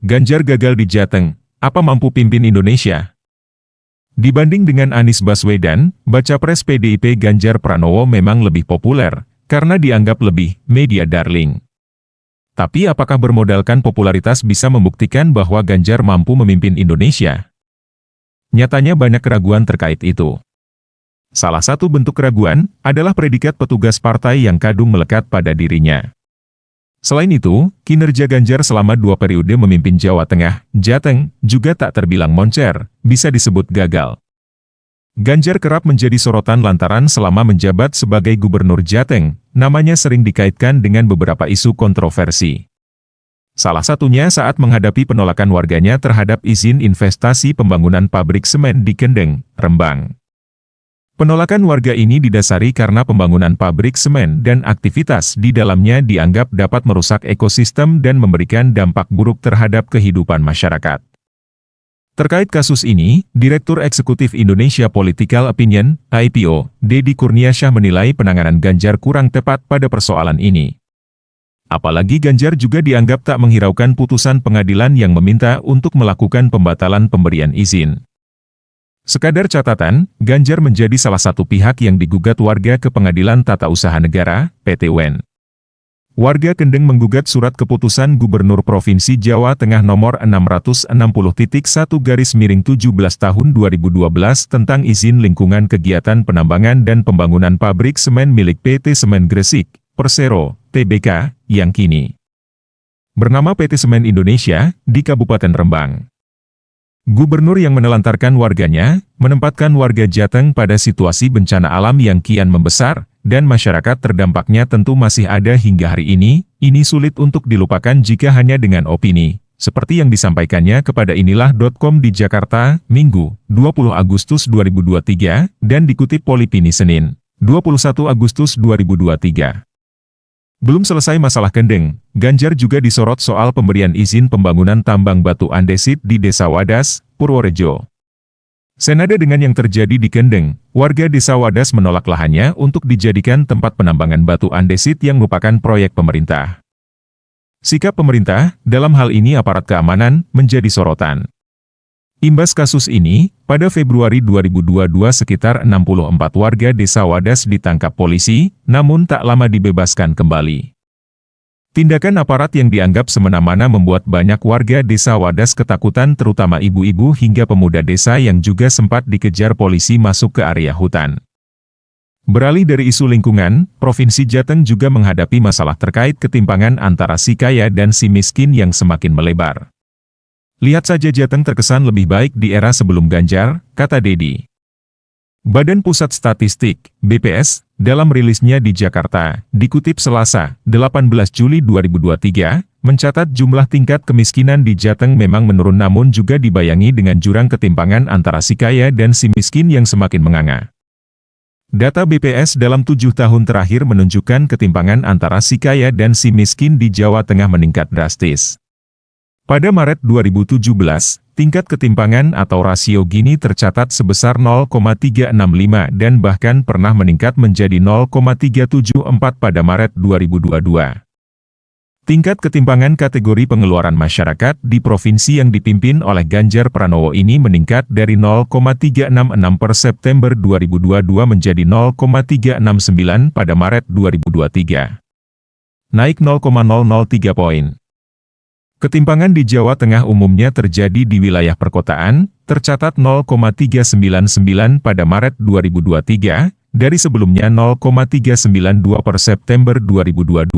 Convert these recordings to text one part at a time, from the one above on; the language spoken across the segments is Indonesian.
Ganjar gagal di Jateng, apa mampu pimpin Indonesia? Dibanding dengan Anies Baswedan, baca pres PDIP Ganjar Pranowo memang lebih populer, karena dianggap lebih media darling. Tapi apakah bermodalkan popularitas bisa membuktikan bahwa Ganjar mampu memimpin Indonesia? Nyatanya banyak keraguan terkait itu. Salah satu bentuk keraguan adalah predikat petugas partai yang kadung melekat pada dirinya. Selain itu, kinerja Ganjar selama 2 periode memimpin Jawa Tengah, Jateng, juga tak terbilang moncer, bisa disebut gagal. Ganjar kerap menjadi sorotan lantaran selama menjabat sebagai Gubernur Jateng, namanya sering dikaitkan dengan beberapa isu kontroversi. Salah satunya saat menghadapi penolakan warganya terhadap izin investasi pembangunan pabrik semen di Kendeng, Rembang. Penolakan warga ini didasari karena pembangunan pabrik semen dan aktivitas di dalamnya dianggap dapat merusak ekosistem dan memberikan dampak buruk terhadap kehidupan masyarakat. Terkait kasus ini, Direktur Eksekutif Indonesia Political Opinion, IPO, Deddy Kurniasyah menilai penanganan Ganjar kurang tepat pada persoalan ini. Apalagi Ganjar juga dianggap tak menghiraukan putusan pengadilan yang meminta untuk melakukan pembatalan pemberian izin. Sekadar catatan, Ganjar menjadi salah satu pihak yang digugat warga ke Pengadilan Tata Usaha Negara, PT UN. Warga Kendeng menggugat surat keputusan Gubernur Provinsi Jawa Tengah nomor 660.1/17 tahun 2012 tentang izin lingkungan kegiatan penambangan dan pembangunan pabrik semen milik PT Semen Gresik, Persero, Tbk, yang kini bernama PT Semen Indonesia, di Kabupaten Rembang. Gubernur yang menelantarkan warganya, menempatkan warga Jateng pada situasi bencana alam yang kian membesar, dan masyarakat terdampaknya tentu masih ada hingga hari ini sulit untuk dilupakan jika hanya dengan opini, seperti yang disampaikannya kepada inilah.com di Jakarta, Minggu, 20 Agustus 2023, dan dikutip Polipini Senin, 21 Agustus 2023. Belum selesai masalah Kendeng, Ganjar juga disorot soal pemberian izin pembangunan tambang batu andesit di Desa Wadas, Purworejo. Senada dengan yang terjadi di Kendeng, warga Desa Wadas menolak lahannya untuk dijadikan tempat penambangan batu andesit yang merupakan proyek pemerintah. Sikap pemerintah, dalam hal ini aparat keamanan, menjadi sorotan. Imbas kasus ini, pada Februari 2022 sekitar 64 warga Desa Wadas ditangkap polisi, namun tak lama dibebaskan kembali. Tindakan aparat yang dianggap semena-mena membuat banyak warga Desa Wadas ketakutan terutama ibu-ibu hingga pemuda desa yang juga sempat dikejar polisi masuk ke area hutan. Beralih dari isu lingkungan, Provinsi Jateng juga menghadapi masalah terkait ketimpangan antara si kaya dan si miskin yang semakin melebar. Lihat saja Jateng terkesan lebih baik di era sebelum Ganjar, kata Deddy. Badan Pusat Statistik, BPS, dalam rilisnya di Jakarta, dikutip Selasa, 18 Juli 2023, mencatat jumlah tingkat kemiskinan di Jateng memang menurun namun juga dibayangi dengan jurang ketimpangan antara si kaya dan si miskin yang semakin menganga. Data BPS dalam 7 tahun terakhir menunjukkan ketimpangan antara si kaya dan si miskin di Jawa Tengah meningkat drastis. Pada Maret 2017, tingkat ketimpangan atau rasio Gini tercatat sebesar 0,365 dan bahkan pernah meningkat menjadi 0,374 pada Maret 2022. Tingkat ketimpangan kategori pengeluaran masyarakat di provinsi yang dipimpin oleh Ganjar Pranowo ini meningkat dari 0,366 per September 2022 menjadi 0,369 pada Maret 2023. Naik 0,003 poin. Ketimpangan di Jawa Tengah umumnya terjadi di wilayah perkotaan, tercatat 0,399 pada Maret 2023, dari sebelumnya 0,392 per September 2022.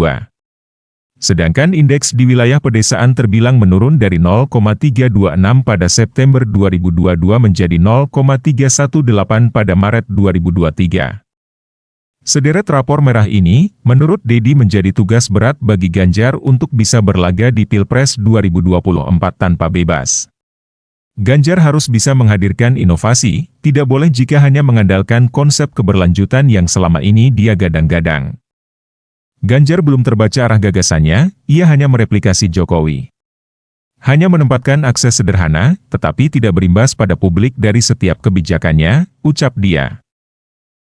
Sedangkan indeks di wilayah pedesaan terbilang menurun dari 0,326 pada September 2022 menjadi 0,318 pada Maret 2023. Sederet rapor merah ini, menurut Deddy menjadi tugas berat bagi Ganjar untuk bisa berlaga di Pilpres 2024 tanpa bebas. Ganjar harus bisa menghadirkan inovasi, tidak boleh jika hanya mengandalkan konsep keberlanjutan yang selama ini dia gadang-gadang. Ganjar belum terbaca arah gagasannya, ia hanya mereplikasi Jokowi. Hanya menempatkan akses sederhana, tetapi tidak berimbas pada publik dari setiap kebijakannya, ucap dia.